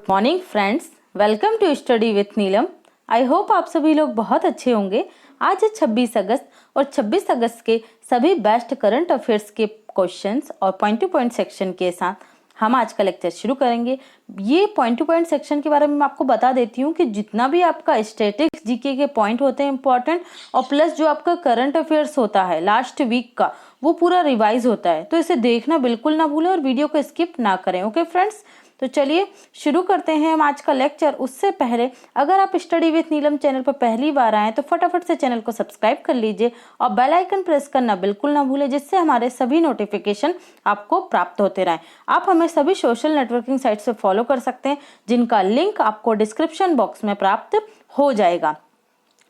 Morning friends, welcome to study with Neelam. I hope आप सभी लोग बहुत अच्छे होंगे। आज है 26 अगस्त और 26 अगस्त के सभी बेस्ट करंट अफेयर्स के क्वेश्चंस और पॉइंट टू पॉइंट सेक्शन के साथ हम आज का लेक्चर शुरू करेंगे। ये पॉइंट टू पॉइंट सेक्शन के बारे में मैं आपको बता देती हूँ कि जितना भी आपका स्टैटिक्स जीके के पॉइंट होते हैं इंपॉर्टेंट, और प्लस जो आपका करंट अफेयर्स होता है लास्ट वीक का, वो पूरा रिवाइज होता है। तो इसे देखना बिल्कुल ना भूलें और वीडियो को स्किप ना करें। ओके फ्रेंड्स, तो चलिए शुरू करते हैं हम आज का लेक्चर। उससे पहले अगर आप स्टडी विथ नीलम चैनल पर पहली बार आए तो फटाफट से चैनल को सब्सक्राइब कर लीजिए और बेल आइकन प्रेस करना बिल्कुल ना भूलें, जिससे हमारे सभी नोटिफिकेशन आपको प्राप्त होते रहें। आप हमें सभी सोशल नेटवर्किंग साइट से फॉलो कर सकते हैं, जिनका लिंक आपको डिस्क्रिप्शन बॉक्स में प्राप्त हो जाएगा।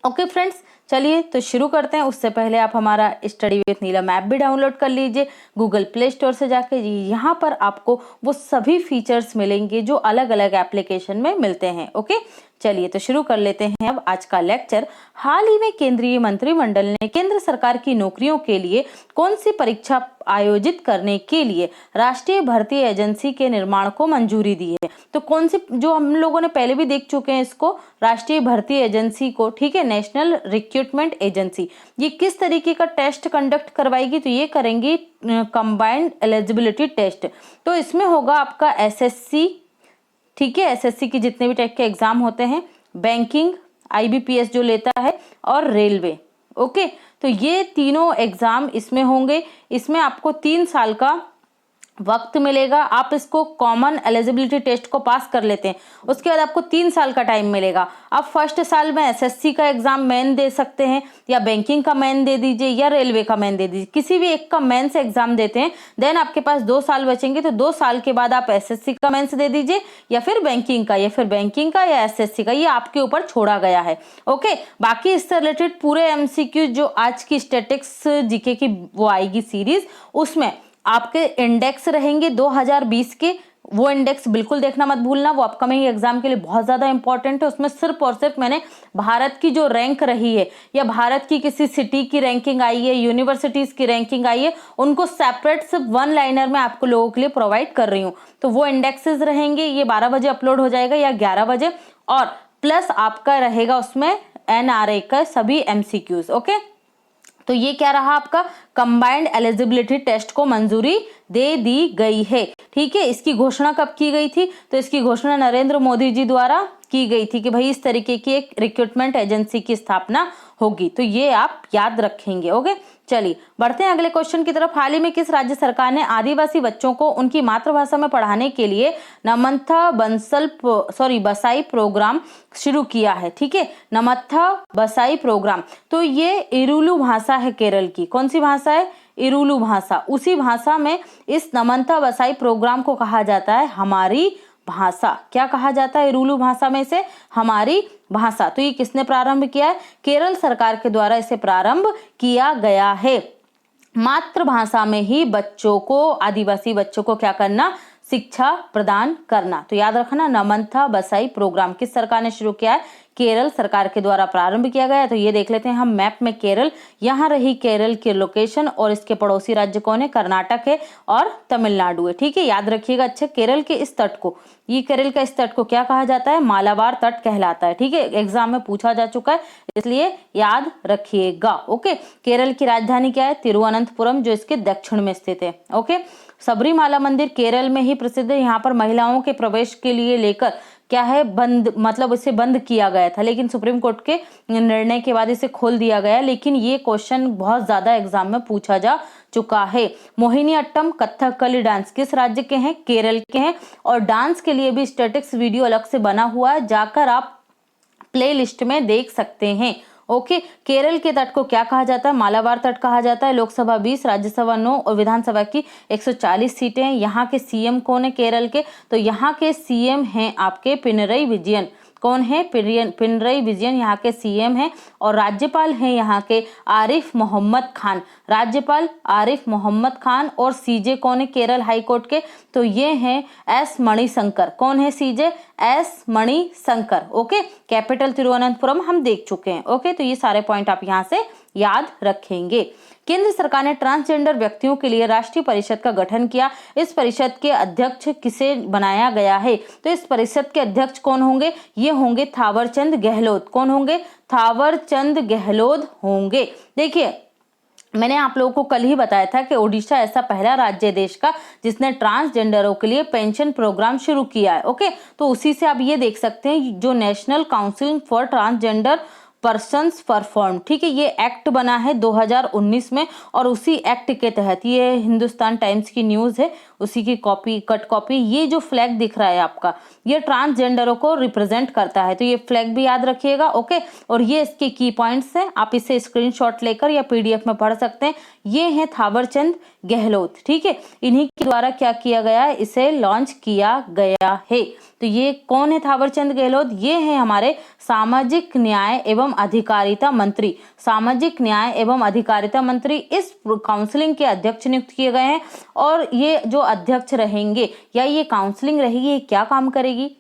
ओके फ्रेंड्स, चलिए तो शुरू करते हैं। उससे पहले आप हमारा स्टडी विथ नीलम ऐप भी डाउनलोड कर लीजिए गूगल प्ले स्टोर से जाके। यहाँ पर आपको वो सभी फीचर्स मिलेंगे जो अलग अलग एप्लीकेशन में मिलते हैं। ओके, चलिए तो शुरू कर लेते हैं अब आज का लेक्चर। हाल ही में केंद्रीय मंत्रिमंडल ने केंद्र सरकार की नौकरियों के लिए कौन सी परीक्षा आयोजित करने के लिए राष्ट्रीय भर्ती एजेंसी के निर्माण को मंजूरी दी है। तो कौन सी, जो हम लोगों ने पहले भी देख चुके हैं इसको, राष्ट्रीय भर्ती एजेंसी को, ठीक है, नेशनल रिक्रूटमेंट एजेंसी। ये किस तरीके का टेस्ट कंडक्ट करवाएगी? तो ये करेंगी कंबाइंड एलिजिबिलिटी टेस्ट। तो इसमें होगा आपका एसएससी, ठीक है, एसएससी की जितने भी टाइप के एग्जाम होते हैं, बैंकिंग, आईबीपीएस जो लेता है, और रेलवे। ओके, तो ये तीनों एग्जाम इसमें होंगे। इसमें आपको 3 साल का वक्त मिलेगा। आप इसको कॉमन एलिजिबिलिटी टेस्ट को पास कर लेते हैं, उसके बाद आपको 3 साल का टाइम मिलेगा। आप फर्स्ट साल में एसएससी का एग्जाम मेन दे सकते हैं, या बैंकिंग का मेन दे दीजिए, या रेलवे का मेन दे दीजिए, किसी भी एक का मेन से एग्जाम देते हैं। देन आपके पास 2 साल बचेंगे, तो 2 साल के बाद आप एसएससी का मेंस दे दीजिए, या फिर बैंकिंग का, या एसएससी का। ये आपके ऊपर छोड़ा गया है। ओके, बाकी इससे रिलेटेड पूरे एमसीक्यू जो आज की स्टैटिक्स जीके की वो आएगी सीरीज, उसमें आपके इंडेक्स रहेंगे 2020 के। वो इंडेक्स बिल्कुल देखना मत भूलना, वो अपकमिंग एग्जाम के लिए बहुत ज्यादा इंपॉर्टेंट है। उसमें सिर्फ और सिर्फ मैंने भारत की जो रैंक रही है, या भारत की किसी सिटी की रैंकिंग आई है, यूनिवर्सिटीज की रैंकिंग आई है, उनको सेपरेट सिर्फ 1 लाइनर में आपको लोगों के लिए प्रोवाइड कर रही हूँ। तो वो इंडेक्सेस रहेंगे। ये 12 बजे अपलोड हो जाएगा या 11 बजे, और प्लस आपका रहेगा उसमें एनआरए का सभी एमसीक्यूज। ओके, तो ये क्या रहा, आपका कंबाइंड एलिजिबिलिटी टेस्ट को मंजूरी दे दी गई है। ठीक है, इसकी घोषणा कब की गई थी? तो इसकी घोषणा नरेंद्र मोदी जी द्वारा की गई थी कि भाई इस तरीके की एक रिक्रूटमेंट एजेंसी की स्थापना होगी। तो ये आप याद रखेंगे। ओके, चलिए बढ़ते हैं अगले क्वेश्चन की तरफ। हाल ही में किस राज्य सरकार ने आदिवासी बच्चों को उनकी मातृभाषा में पढ़ाने के लिए नमन्था बसाई प्रोग्राम शुरू किया है? ठीक है, नमन्था बसाई प्रोग्राम। तो ये इरुलु भाषा है केरल की। कौन सी भाषा है? इरुलु भाषा। उसी भाषा में इस नमन्था बसाई प्रोग्राम को कहा जाता है हमारी भाषा। क्या कहा जाता है इरुलु भाषा में से? हमारी भाषा। तो ये किसने प्रारंभ किया है? केरल सरकार के द्वारा इसे प्रारंभ किया गया है। मातृभाषा में ही बच्चों को, आदिवासी बच्चों को क्या करना? शिक्षा प्रदान करना। तो याद रखना, नमन्था बसाई प्रोग्राम किस सरकार ने शुरू किया है? केरल सरकार के द्वारा प्रारंभ किया गया है। तो ये देख लेते हैं हम मैप में केरल। यहाँ रही केरल की लोकेशन, और इसके पड़ोसी राज्य कौन है? कर्नाटक है और तमिलनाडु है। ठीक है, याद रखिएगा अच्छा। केरल के इस तट को, ये केरल का इस तट को क्या कहा जाता है? मालाबार तट कहलाता है। ठीक है, एग्जाम में पूछा जा चुका है, इसलिए याद रखिएगा। ओके, केरल की राजधानी क्या है? तिरुवनंतपुरम, जो इसके दक्षिण में स्थित है। ओके, सबरीमाला मंदिर केरल में ही प्रसिद्ध है। यहाँ पर महिलाओं के प्रवेश के लिए लेकर क्या है, बंद, मतलब इसे बंद किया गया था, लेकिन सुप्रीम कोर्ट के निर्णय के बाद इसे खोल दिया गया। लेकिन ये क्वेश्चन बहुत ज्यादा एग्जाम में पूछा जा चुका है। मोहिनीअट्टम कथकली डांस किस राज्य के हैं? केरल के हैं। और डांस के लिए भी स्टैटिक्स वीडियो अलग से बना हुआ है, जाकर आप प्ले लिस्ट में देख सकते हैं। ओके, केरल के तट को क्या कहा जाता है? मालाबार तट कहा जाता है। लोकसभा 20, राज्यसभा 9 और विधानसभा की 140 सीटें हैं। यहाँ के सीएम कौन है केरल के? तो यहाँ के सीएम हैं आपके पिनरई विजयन। कौन है? पिनरई विजयन यहाँ के सीएम हैं। और राज्यपाल हैं यहाँ के आरिफ मोहम्मद खान। राज्यपाल आरिफ मोहम्मद खान। और सीजे कौन है केरल हाई कोर्ट के? तो ये हैं एस मणिशंकर। कौन है CJ? S Manishankar. Okay, capital Thiruvananthapuram हम देख चुके हैं। ओके, तो ये सारे पॉइंट आप यहाँ से याद रखेंगे। केंद्र सरकार ने ट्रांसजेंडर व्यक्तियों के लिए राष्ट्रीय परिषद का गठन किया। इस परिषद के अध्यक्ष किसे बनाया गया है? तो इस परिषद के अध्यक्ष कौन होंगे? ये होंगे थावरचंद गहलोत। कौन होंगे? थावरचंद गहलोत होंगे। देखिए, मैंने आप लोगों को कल ही बताया था कि ओडिशा ऐसा पहला राज्य है देश का जिसने ट्रांसजेंडरों के लिए पेंशन प्रोग्राम शुरू किया है। ओके, तो उसी से आप ये देख सकते हैं जो national council for transgender persons perform, ठीक है, ये एक्ट बना है 2019 में और उसी एक्ट के तहत, ये हिंदुस्तान टाइम्स की न्यूज़ है, उसी की कॉपी, कट कॉपी, ये जो फ्लैग दिख रहा है आपका, ये ट्रांसजेंडरों को रिप्रेजेंट करता है, तो ये फ्लैग भी याद रखिएगा। ओके, और ये इसके की पॉइंट्स हैं, आप इसे स्क्रीनशॉट लेकर या पीडीएफ में पढ़ सकते हैं। ये हैं थावरचंद गहलोत, ठीक है, इन्हीं के द्वारा क्या किया गया है, इसे लॉन्च किया गया है। तो ये कौन है थावरचंद गहलोत? ये है हमारे सामाजिक न्याय एवं अधिकारिता मंत्री। सामाजिक न्याय एवं अधिकारिता मंत्री इस काउंसलिंग के अध्यक्ष नियुक्त किए गए हैं और ये जो अध्यक्ष रहेंगे या ये काउंसलिंग रहेगी, ये क्या काम करेगी?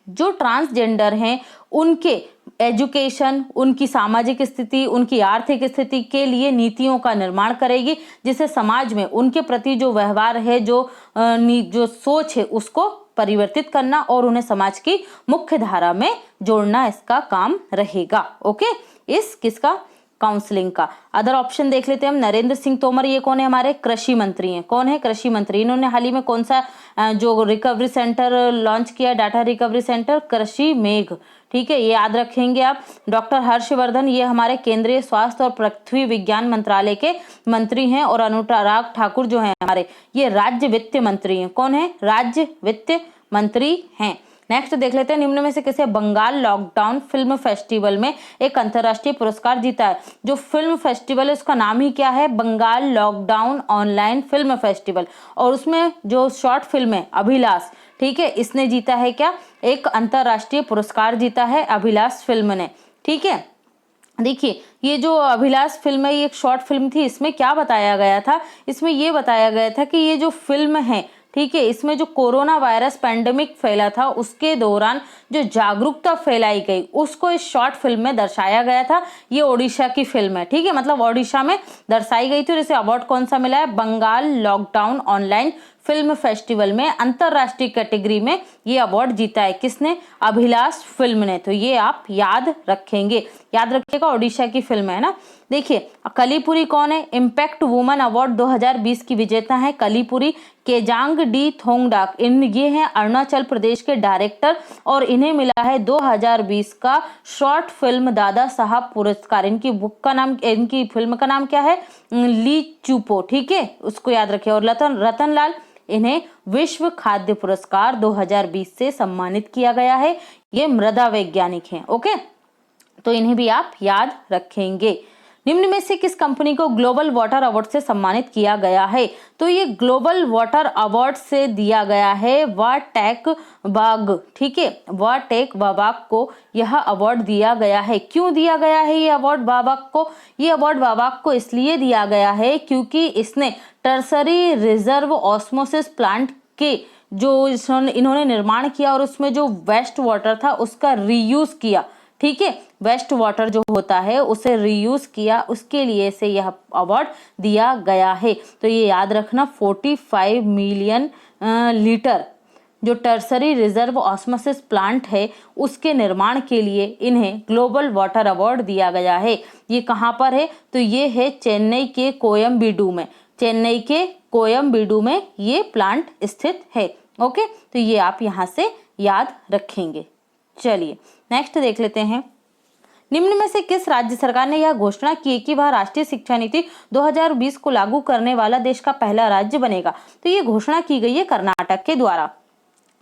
जो ट्रांसजेंडर हैं उनके एजुकेशन, उनकी सामाजिक स्थिति, उनकी आर्थिक स्थिति के लिए नीतियों का निर्माण करेगी, जिससे समाज में उनके प्रति जो व्यवहार है, जो सोच है, उसको परिवर्तित करना और उन्हें समाज की मुख्य धारा में जोड़ना इसका काम रहेगा। ओके, इस किसका? काउंसलिंग का। अदर ऑप्शन देख लेते हैं हम। नरेंद्र सिंह तोमर, ये कौन है? हमारे कृषि मंत्री हैं। कौन है? कृषि मंत्री। इन्होंने हाल ही में कौन सा जो रिकवरी सेंटर लॉन्च किया, डाटा रिकवरी सेंटर? कृषि मेघ, ठीक है, ये याद रखेंगे आप। डॉक्टर हर्षवर्धन, ये हमारे केंद्रीय स्वास्थ्य और पृथ्वी विज्ञान मंत्रालय के मंत्री हैं और अनुराग ठाकुर जो हैं हमारे, ये राज्य वित्त मंत्री हैं। कौन है? राज्य वित्त मंत्री हैं। नेक्स्ट देख लेते हैं, निम्न में से किसे बंगाल लॉकडाउन फिल्म फेस्टिवल में एक अंतर्राष्ट्रीय पुरस्कार जीता है? जो फिल्म फेस्टिवल है उसका नाम ही क्या है? Bengal lockdown online film festival, और उसमें जो शॉर्ट फिल्म है अभिलाष, ठीक है, इसने जीता है क्या? एक अंतर्राष्ट्रीय पुरस्कार जीता है अभिलाष फिल्म ने, ठीक है। देखिए, ये जो अभिलाष फिल्म है, ये एक शॉर्ट फिल्म थी। इसमें क्या बताया गया था? इसमें ये बताया गया था कि ये जो फिल्म है, ठीक है, इसमें जो कोरोना वायरस पैंडेमिक फैला था उसके दौरान जो जागरूकता फैलाई गई उसको इस शॉर्ट फिल्म में दर्शाया गया था। ये ओडिशा की फिल्म है, ठीक है, मतलब ओडिशा में दर्शाई गई थी और इसे अवार्ड कौन सा मिला है? Bengal lockdown online film festival में अंतरराष्ट्रीय कैटेगरी में ये अवार्ड जीता है। किसने? अभिलाष फिल्म ने। तो ये आप याद रखेंगे, याद रखिएगा, ओडिशा की फिल्म है ना। देखिए, कलीपुरी कौन है? इम्पैक्ट वुमन अवार्ड 2020 की विजेता है कलीपुरी केजांग डी थोंगडाक। ये हैं अरुणाचल प्रदेश के डायरेक्टर और इन्हें मिला है 2020 का शॉर्ट फिल्म दादा साहब पुरस्कार। इनकी बुक का नाम, इनकी फिल्म का नाम क्या है? ली चुपो, ठीक है, उसको याद रखिए। और रतन लाल, इन्हें विश्व खाद्य पुरस्कार 2020 से सम्मानित किया गया है। ये मृदा वैज्ञानिक हैं। ओके, तो इन्हें भी आप याद रखेंगे। निम्न में से किस कंपनी को ग्लोबल वाटर अवार्ड से सम्मानित किया गया है? तो ये ग्लोबल वाटर अवार्ड से दिया गया है वाटेक बाग, ठीक है, वाटेक बाबाग को यह अवार्ड दिया गया है। क्यों दिया गया है ये अवार्ड बाबाग को? ये अवार्ड बाबाग को इसलिए दिया गया है क्योंकि इसने टर्सरी रिजर्व ऑस्मोसिस प्लांट के जो इन्होंने निर्माण किया और उसमें जो वेस्ट वाटर था उसका रीयूज किया, ठीक है, वेस्ट वाटर जो होता है उसे रीयूज किया, उसके लिए से यह अवार्ड दिया गया है। तो ये याद रखना, 45 मिलियन लीटर जो टर्सरी रिजर्व ऑस्मोसिस प्लांट है उसके निर्माण के लिए इन्हें ग्लोबल वाटर अवार्ड दिया गया है। ये कहाँ पर है? तो ये है चेन्नई के कोयम्बेडु में। चेन्नई के कोयम्बेडु में ये प्लांट स्थित है। ओके, तो ये आप यहाँ से याद रखेंगे। चलिए नेक्स्ट देख लेते हैं। निम्न में से किस राज्य सरकार ने यह घोषणा की है कि वह राष्ट्रीय शिक्षा नीति 2020 को लागू करने वाला देश का पहला राज्य बनेगा? तो ये घोषणा की गई है कर्नाटक के द्वारा।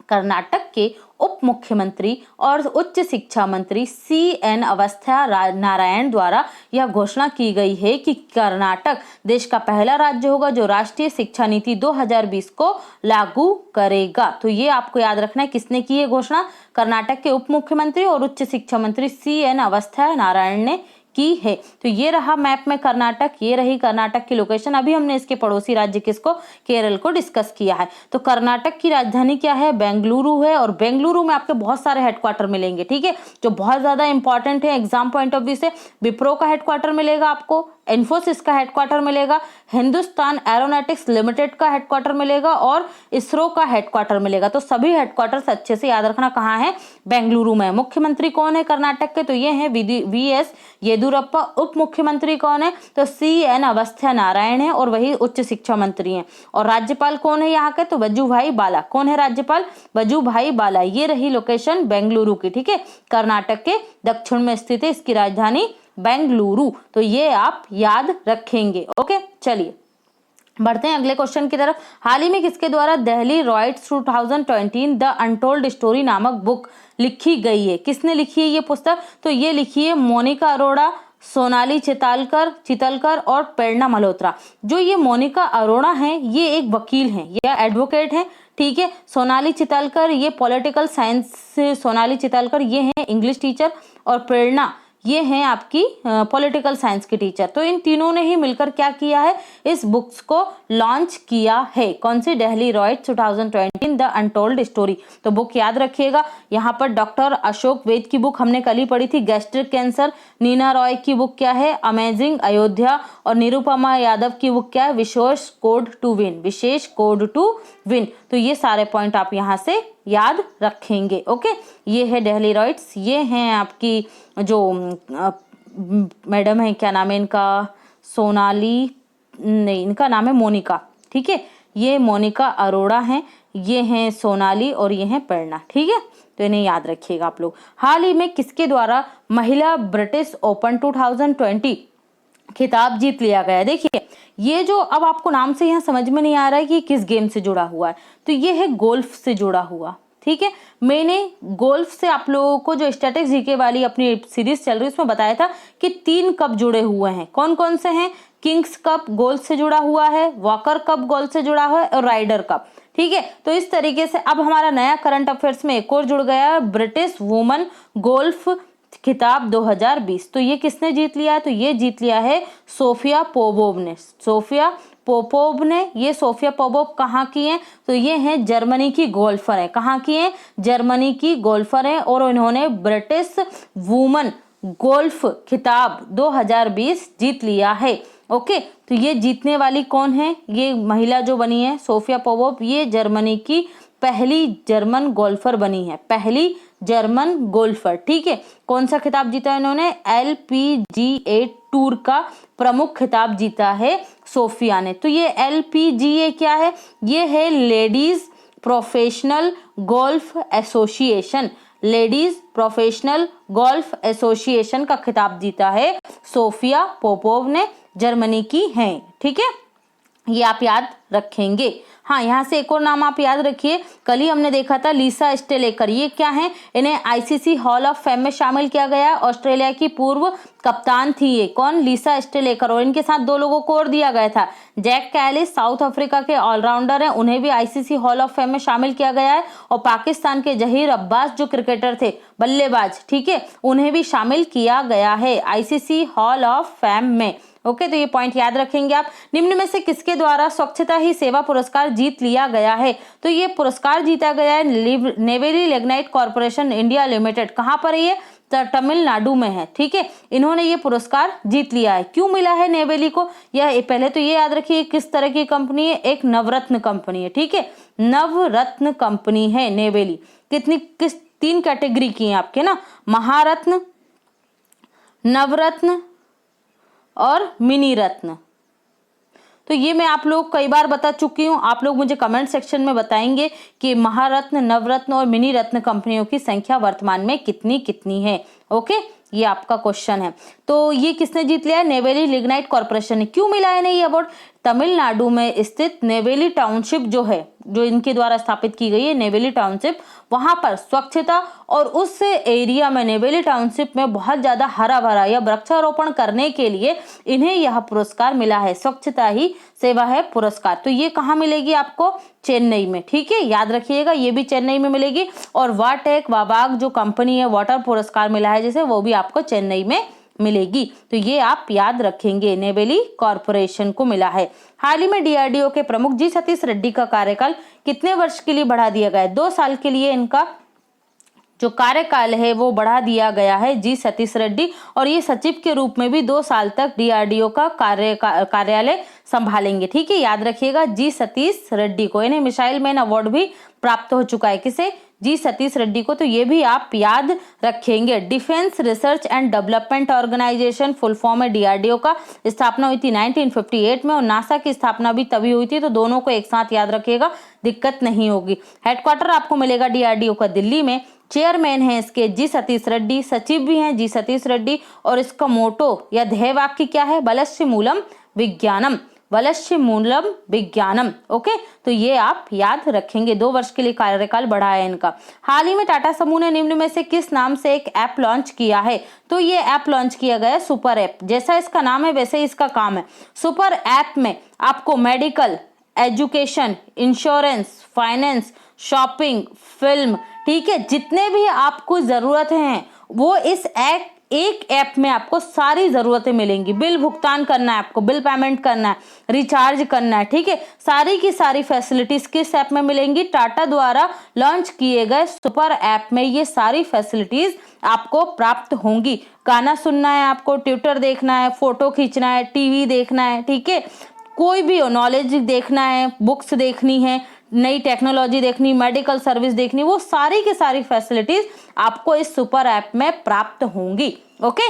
कर्नाटक के उप मुख्यमंत्री और उच्च शिक्षा मंत्री CN अवस्था नारायण द्वारा यह घोषणा की गई है कि कर्नाटक देश का पहला राज्य होगा जो राष्ट्रीय शिक्षा नीति 2020 को लागू करेगा। तो ये आपको याद रखना है, किसने की ये घोषणा? कर्नाटक के उप मुख्यमंत्री और उच्च शिक्षा मंत्री CN अवस्था नारायण ने की है। तो ये रहा मैप में कर्नाटक, ये रही कर्नाटक की लोकेशन। अभी हमने इसके पड़ोसी राज्य किसको, केरल को डिस्कस किया है। तो कर्नाटक की राजधानी क्या है, बेंगलुरु है। और बेंगलुरु में आपके बहुत सारे हेडक्वार्टर मिलेंगे, ठीक है, जो बहुत ज्यादा इंपॉर्टेंट है एग्जाम पॉइंट ऑफ व्यू से। विप्रो का हेडक्वार्टर मिलेगा आपको, इन्फोसिस का हेडक्वार्टर मिलेगा, हिंदुस्तान एरोनॉटिक्स लिमिटेड का हेडक्वार्टर मिलेगा और इसरो का हेडक्वार्टर मिलेगा। तो सभी हेडक्वार्टर्स अच्छे से याद रखना कहाँ है, बेंगलुरु में। मुख्यमंत्री कौन है कर्नाटक के, तो ये हैं वी.एस. येदियुरप्पा। उप मुख्यमंत्री कौन है, तो सी.एन. अवस्था नारायण है और वही उच्च शिक्षा मंत्री हैं। और राज्यपाल कौन है यहाँ के, तो वजुभाई बाला। कौन है राज्यपाल, वजुभाई बाला। ये रही लोकेशन बेंगलुरु की, ठीक है, कर्नाटक के दक्षिण में स्थित है, इसकी राजधानी बेंगलुरु। तो ये आप याद रखेंगे। ओके, चलिए बढ़ते हैं अगले क्वेश्चन की तरफ। हाल ही में किसके द्वारा Delhi riots 2020 the untold story नामक बुक लिखी गई है, किसने लिखी है ये पुस्तक, तो ये लिखी है मोनिका अरोड़ा, सोनाली चितलकर और प्रेरणा मल्होत्रा। जो ये मोनिका अरोड़ा हैं ये एक वकील हैं या एडवोकेट हैं, ठीक है। सोनाली चितलकर ये पॉलिटिकल साइंस से, सोनाली चितलकर ये हैं इंग्लिश टीचर और प्रेरणा ये हैं आपकी पॉलिटिकल साइंस की टीचर। तो इन तीनों ने ही मिलकर क्या किया है, इस बुक्स को लॉन्च किया है। कौन सी, Delhi riots 2020 the untold story. तो बुक याद रखिएगा। यहाँ पर डॉक्टर अशोक वेद की बुक हमने कल ही पढ़ी थी, गैस्ट्रिक कैंसर। नीना रॉय की बुक क्या है, अमेजिंग अयोध्या। और निरुपमा यादव की बुक क्या है, Vishesh code to win, Vishesh code to win. तो ये सारे पॉइंट आप यहाँ से याद रखेंगे। ओके, ये है दिल्ली रॉयट्स। ये हैं आपकी जो मैडम है, क्या नाम है इनका, सोनाली नहीं, इनका नाम है मोनिका, ठीक है। ये मोनिका अरोड़ा हैं, ये हैं सोनाली और ये हैं प्रेरणा, ठीक है। तो इन्हें याद रखिएगा आप लोग। हाल ही में किसके द्वारा महिला ब्रिटिश ओपन 2020 खिताब जीत लिया गया। देखिए ये जो अब आपको नाम से यहाँ समझ में नहीं आ रहा है कि किस गेम से जुड़ा हुआ है, तो ये है गोल्फ से जुड़ा हुआ, ठीक है। मैंने गोल्फ से आप लोगों को जो स्टैटिक्स जीके वाली अपनी सीरीज चल रही है उसमें बताया था कि 3 कप जुड़े हुए हैं। कौन कौन से हैं, किंग्स कप गोल्फ से जुड़ा हुआ है, वॉकर कप गोल्फ से जुड़ा हुआ है और राइडर कप, ठीक है। तो इस तरीके से अब हमारा नया करंट अफेयर्स में एक और जुड़ गया है, ब्रिटिश वुमन गोल्फ खिताब 2020। तो ये किसने जीत लिया है, तो ये जीत लिया है सोफिया पोपोव ने। सोफिया पोपोव ने, ये सोफिया पोपोव कहाँ की हैं, तो ये हैं जर्मनी की गोल्फर हैं। कहाँ की हैं, जर्मनी की गोल्फर हैं और इन्होंने ब्रिटिश वुमन गोल्फ खिताब 2020 जीत लिया है। ओके, तो ये जीतने वाली कौन है, ये महिला जो बनी है सोफिया पोपोव, ये जर्मनी की पहली जर्मन गोल्फर बनी है, पहली जर्मन गोल्फर, ठीक है। कौन सा खिताब जीता इन्होंने, LPGA टूर का प्रमुख खिताब जीता है सोफिया ने। तो ये LPGA क्या है, ये है ladies professional golf association, ladies professional golf association का खिताब जीता है सोफिया पोपोव ने, जर्मनी की हैं, ठीक है। ये आप याद रखेंगे। हाँ, यहाँ से एक और नाम आप याद रखिए, कल ही हमने देखा था लिसा स्टेलेकर। ये क्या है, इन्हें ICC हॉल ऑफ फेम में शामिल किया गया। ऑस्ट्रेलिया की पूर्व कप्तान थी ये, कौन, लिसा स्टेलेकर। और इनके साथ 2 लोगों को और दिया गया था, जैक कैलिस साउथ अफ्रीका के ऑलराउंडर हैं, उन्हें भी ICC हॉल ऑफ फेम में शामिल किया गया है। और पाकिस्तान के जहीर अब्बास जो क्रिकेटर थे, बल्लेबाज, ठीक है, उन्हें भी शामिल किया गया है ICC हॉल ऑफ फेम में। ओके, तो ये पॉइंट याद रखेंगे आप। निम्न में से किसके द्वारा स्वच्छता ही सेवा पुरस्कार जीत लिया गया है, तो ये पुरस्कार जीता गया है Neyveli lignite corporation India limited. कहाँ पर है ये, तमिलनाडु में है, ठीक है। इन्होंने ये पुरस्कार जीत लिया है। क्यों मिला है नेवेली को, यह पहले तो ये याद रखिए किस तरह की कंपनी है, एक नवरत्न कंपनी है, ठीक है, नवरत्न कंपनी है नेवेली। किस 3 कैटेगरी की है आपके ना, महारत्न, नवरत्न और मिनी रत्न। तो ये मैं आप लोग कई बार बता चुकी हूँ, आप लोग मुझे कमेंट सेक्शन में बताएंगे कि महारत्न, नवरत्न और मिनी रत्न कंपनियों की संख्या वर्तमान में कितनी कितनी है। ओके, ये आपका क्वेश्चन है। तो ये किसने जीत लिया है, नेवेली लिग्नाइट कॉर्पोरेशन ने। क्यों मिला है नहीं ये अवार्ड, तमिलनाडु में स्थित नेवेली टाउनशिप जो है, जो इनके द्वारा स्थापित की गई है नेवेली टाउनशिप, वहां पर स्वच्छता और उस एरिया में नेवेली टाउनशिप में बहुत ज्यादा हरा भरा या वृक्षारोपण करने के लिए इन्हें यह पुरस्कार मिला है, स्वच्छता ही सेवा है पुरस्कार। तो ये कहाँ मिलेगी आपको, चेन्नई में, ठीक है, याद रखिएगा, ये भी चेन्नई में मिलेगी। और वाटेक वाबाग जो कंपनी है, वाटर पुरस्कार मिला है जिसे, वो भी आपको चेन्नई में मिलेगी। तो ये आप याद रखेंगे, नेवेली कॉरपोरेशन को मिला है। हाल ही में डीआरडीओ के प्रमुख जी सतीश रेड्डी का कार्यकाल कितने वर्ष के लिए बढ़ा दिया गया है? 2 साल के लिए इनका जो कार्यकाल है वो बढ़ा दिया गया है जी सतीश रेड्डी, और ये सचिव के रूप में भी 2 साल तक डीआरडीओ का कार्यालय संभालेंगे। ठीक है, याद रखिएगा जी सतीश रेड्डी को। इन्हें मिसाइल मैन अवार्ड भी प्राप्त हो चुका है। किसे? जी सतीश रेड्डी को। तो ये भी आप याद रखेंगे। Defence research and development organisation full form है डीआरडीओ का। स्थापना हुई थी 1958 में, और नासा की स्थापना भी तभी हुई थी। तो दोनों को एक साथ याद रखिएगा, दिक्कत नहीं होगी। हेडक्वार्टर आपको मिलेगा डीआरडीओ का दिल्ली में। चेयरमैन है इसके जी सतीश रेड्डी, सचिव भी हैं जी सतीश रेड्डी, और इसका मोटो या ध्येय वाक्य क्या है? बलस्य मूलम विज्ञानम, बलस्य मूलम विज्ञानम। ओके, तो ये आप याद रखेंगे। 2 वर्ष के लिए कार्यकाल बढ़ा है इनका। हाल ही में टाटा समूह ने निम्न में से किस नाम से एक ऐप लॉन्च किया है? तो ये ऐप लॉन्च किया गया है सुपर ऐप। जैसा इसका नाम है वैसे ही इसका काम है। सुपर ऐप में आपको medical, education, insurance, finance, shopping, film, ठीक है, जितने भी आपको जरूरत हैं वो इस एक ऐप में आपको सारी जरूरतें मिलेंगी। बिल भुगतान करना है आपको, बिल पेमेंट करना है, रिचार्ज करना है, ठीक है, सारी की सारी फैसिलिटीज किस ऐप में मिलेंगी? टाटा द्वारा लॉन्च किए गए सुपर ऐप में ये सारी फैसिलिटीज आपको प्राप्त होंगी। गाना सुनना है आपको, ट्विटर देखना है, फोटो खींचना है, टीवी देखना है, ठीक है, कोई भी हो, नॉलेज देखना है, बुक्स देखनी है, नई टेक्नोलॉजी देखनी, मेडिकल सर्विस देखनी, वो सारी की सारी फैसिलिटीज आपको इस सुपर ऐप में प्राप्त होंगी। ओके,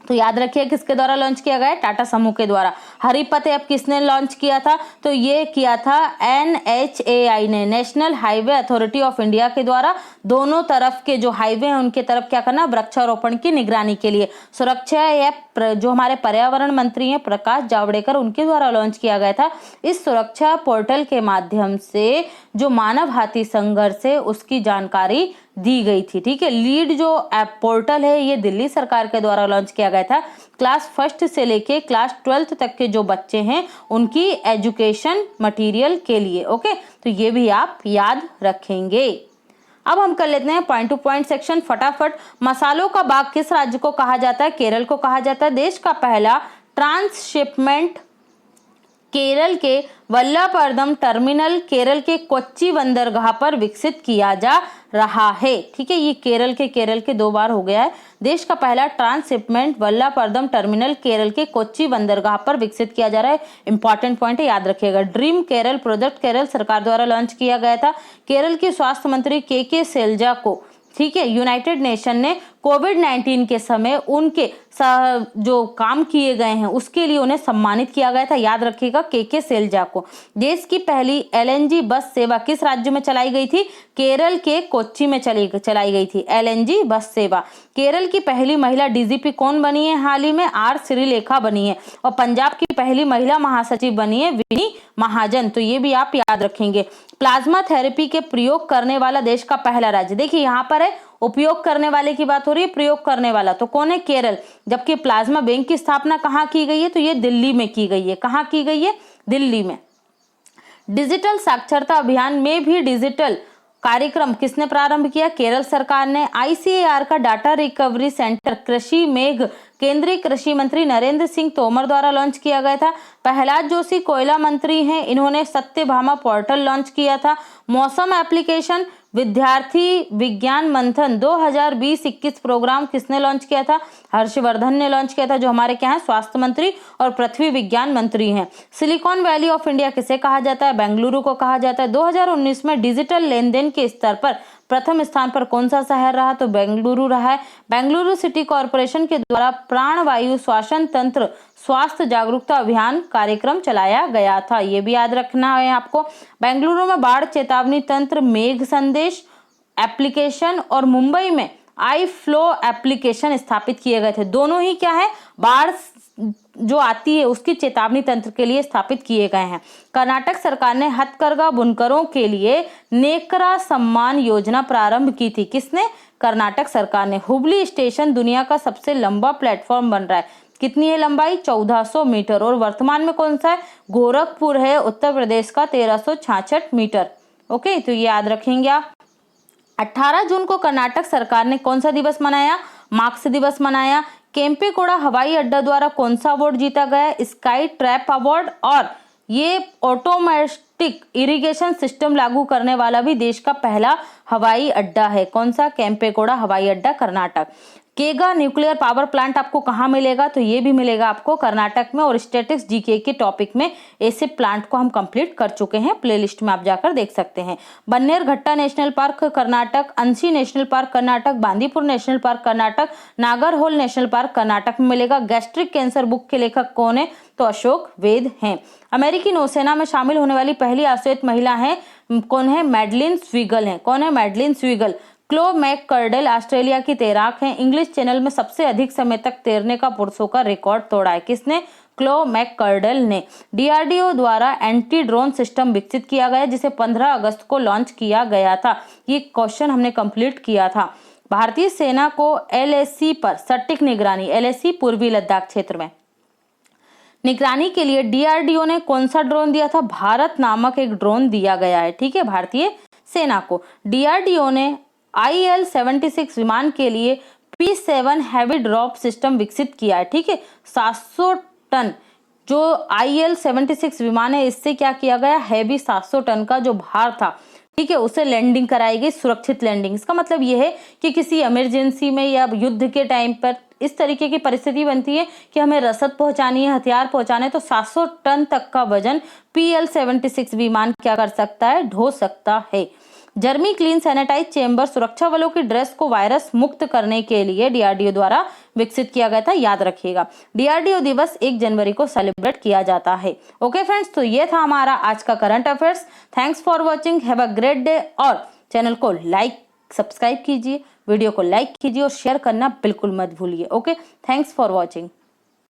तो याद रखिए किसके द्वारा लॉन्च किया गया है? टाटा समूह के द्वारा। हरिपथ ऐप किसने लॉन्च किया था? तो ये किया था NHAI ने, national highway authority of India के द्वारा। दोनों तरफ के जो हाईवे हैं उनके तरफ क्या करना? वृक्षारोपण की निगरानी के लिए। सुरक्षा ऐप जो हमारे पर्यावरण मंत्री हैं प्रकाश जावड़ेकर, उनके द्वारा लॉन्च किया गया था। इस सुरक्षा पोर्टल के माध्यम से जो मानव हाथी संघर्ष है उसकी जानकारी दी गई थी। ठीक है, लीड जो ऐप पोर्टल है ये दिल्ली सरकार के द्वारा लॉन्च किया गया था। क्लास 1 से लेके क्लास 12 तक के जो बच्चे हैं उनकी एजुकेशन मटेरियल के लिए। ओके, तो ये भी आप याद रखेंगे। अब हम कर लेते हैं पॉइंट टू पॉइंट सेक्शन फटाफट। मसालों का बाग किस राज्य को कहा जाता है? केरल को कहा जाता है। देश का पहला ट्रांसशिपमेंट केरल के वल्लभपरदम टर्मिनल केरल के कोच्चि बंदरगाह पर विकसित किया जा रहा है। ठीक है, ये केरल के 2 बार हो गया है। देश का पहला ट्रांसशिपमेंट वल्लभपरदम टर्मिनल केरल के कोच्चि बंदरगाह पर विकसित किया जा रहा है। इंपॉर्टेंट पॉइंट है, याद रखिएगा। ड्रीम केरल प्रोजेक्ट केरल सरकार द्वारा लॉन्च किया गया था। केरल के स्वास्थ्य मंत्री के शैलजा को, ठीक है, यूनाइटेड नेशन ने कोविड-19 के समय उनके जो काम किए गए हैं उसके लिए उन्हें सम्मानित किया गया था। याद रखिएगा के शैलजा को। देश की पहली LNG बस सेवा किस राज्य में चलाई गई थी? केरल के कोच्चि में चलाई गई थी LNG बस सेवा। केरल की पहली महिला DGP कौन बनी है? हाल ही में R श्रीलेखा बनी है। और पंजाब की पहली महिला महासचिव बनी है विनी महाजन। तो ये भी आप याद रखेंगे। प्लाज्मा थेरेपी के प्रयोग करने वाला देश का पहला राज्य, देखिए यहाँ पर है उपयोग करने वाले की बात हो रही है, प्रयोग करने वाला तो कौन है? केरल। जबकि प्लाज्मा बैंक की स्थापना कहाँ की गई है? तो ये दिल्ली में की गई है। कहाँ की गई है? दिल्ली में। डिजिटल साक्षरता अभियान में भी डिजिटल कार्यक्रम किसने प्रारंभ किया? केरल सरकार ने। ICAR का डाटा रिकवरी सेंटर कृषि मेघ केंद्रीय कृषि मंत्री नरेंद्र सिंह तोमर द्वारा लॉन्च किया गया था। प्रहलाद जोशी कोयला मंत्री हैं, इन्होंने सत्यभामा पोर्टल लॉन्च किया था। मौसम एप्लीकेशन विद्यार्थी विज्ञान मंथन 2020-21 प्रोग्राम किसने लॉन्च किया था? हर्षवर्धन ने लॉन्च किया था, जो हमारे क्या है? स्वास्थ्य मंत्री और पृथ्वी विज्ञान मंत्री हैं। सिलिकॉन वैली ऑफ इंडिया किसे कहा जाता है? बेंगलुरु को कहा जाता है। 2019 में डिजिटल लेन देन के स्तर पर प्रथम स्थान पर कौन सा शहर रहा? तो बेंगलुरु रहा है। बेंगलुरु सिटी कॉरपोरेशन के द्वारा प्राणवायु श्वसन तंत्र स्वास्थ्य जागरूकता अभियान कार्यक्रम चलाया गया था। ये भी याद रखना है आपको। बेंगलुरु में बाढ़ चेतावनी तंत्र मेघ संदेश एप्लीकेशन और मुंबई में आई फ्लो एप्लीकेशन स्थापित किए गए थे। दोनों ही क्या है? बाढ़ जो आती है उसकी चेतावनी तंत्र के लिए स्थापित किए गए हैं। कर्नाटक सरकार ने हथकरघा बुनकरों के लिए नेकरा सम्मान योजना प्रारंभ की थी। किसने? कर्नाटक सरकार ने। हुबली स्टेशन दुनिया का सबसे लंबा प्लेटफॉर्म बन रहा है। कितनी है लंबाई? 1400 मीटर। और वर्तमान में कौन सा है? गोरखपुर है, उत्तर प्रदेश का, 1366 मीटर। ओके, तो ये याद रखेंगे आप। 18 जून को कर्नाटक सरकार ने कौन सा दिवस मनाया? मार्क्स दिवस मनाया। केम्पेगौड़ा हवाई अड्डा द्वारा कौन सा अवार्ड जीता गया? Sky trap award. और ये ऑटोमेटिक इरिगेशन सिस्टम लागू करने वाला भी देश का पहला हवाई अड्डा है। कौन सा? केम्पेगौड़ा हवाई अड्डा, कर्नाटक। केगा न्यूक्लियर पावर प्लांट आपको कहाँ मिलेगा? तो ये भी मिलेगा आपको कर्नाटक में। और स्टैटिक्स जीके के टॉपिक में ऐसे प्लांट को हम कंप्लीट कर चुके हैं, प्लेलिस्ट में आप जाकर देख सकते हैं। बन्नेरघट्टा नेशनल पार्क कर्नाटक, अंशी national park Karnataka, Bandipur national park Karnataka, Nagarhole national park Karnataka में मिलेगा। गैस्ट्रिक कैंसर बुक के लेखक कौन है? तो अशोक वेद हैं। अमेरिकी नौसेना में शामिल होने वाली पहली आश्वेत महिला है, कौन है? मैडलिन स्वीगल है। कौन है? मैडलिन स्वीगल। क्लो मैककर्डल ऑस्ट्रेलिया की तैराक हैं। इंग्लिश चैनल में सबसे अधिक समय तक तैरने का पुरुषों का रिकॉर्ड तोड़ा है। किसने? क्लो मैककर्डल ने। डीआरडीओ द्वारा एंटी ड्रोन सिस्टम विकसित किया गया जिसे 15 अगस्त को लॉन्च किया गया था। ये क्वेश्चन हमने कंप्लीट किया था। भारतीय सेना को एलएसी पर सटीक निगरानी, एलएसी पूर्वी लद्दाख क्षेत्र में निगरानी के लिए डीआरडीओ ने कौन सा ड्रोन दिया था? भारत नामक एक ड्रोन दिया गया है। ठीक है, भारतीय सेना को डीआरडीओ ने IL-76 विमान के लिए P-7 हैवी ड्रॉप सिस्टम विकसित किया है। ठीक है, 700 टन जो IL-76 विमान है, इससे क्या किया गया? हैवी 700 टन का जो भार था, ठीक है, उसे लैंडिंग कराई गई, सुरक्षित लैंडिंग। इसका मतलब यह है कि किसी इमरजेंसी में या युद्ध के टाइम पर इस तरीके की परिस्थिति बनती है कि हमें रसद पहुंचानी है, हथियार पहुंचाने, तो 700 टन तक का वजन PL-76 विमान क्या कर सकता है? ढो सकता है। जर्मी क्लीन सैनिटाइज चेंबर सुरक्षा बलों की ड्रेस को वायरस मुक्त करने के लिए डीआरडीओ द्वारा विकसित किया गया था, याद रखिएगा। डीआरडीओ दिवस 1 जनवरी को सेलिब्रेट किया जाता है। ओके फ्रेंड्स, तो ये था हमारा आज का current affairs. Thanks for watching, have a great day. और चैनल को लाइक सब्सक्राइब कीजिए, वीडियो को लाइक कीजिए और शेयर करना बिल्कुल मत भूलिए। Okay, thanks for watching.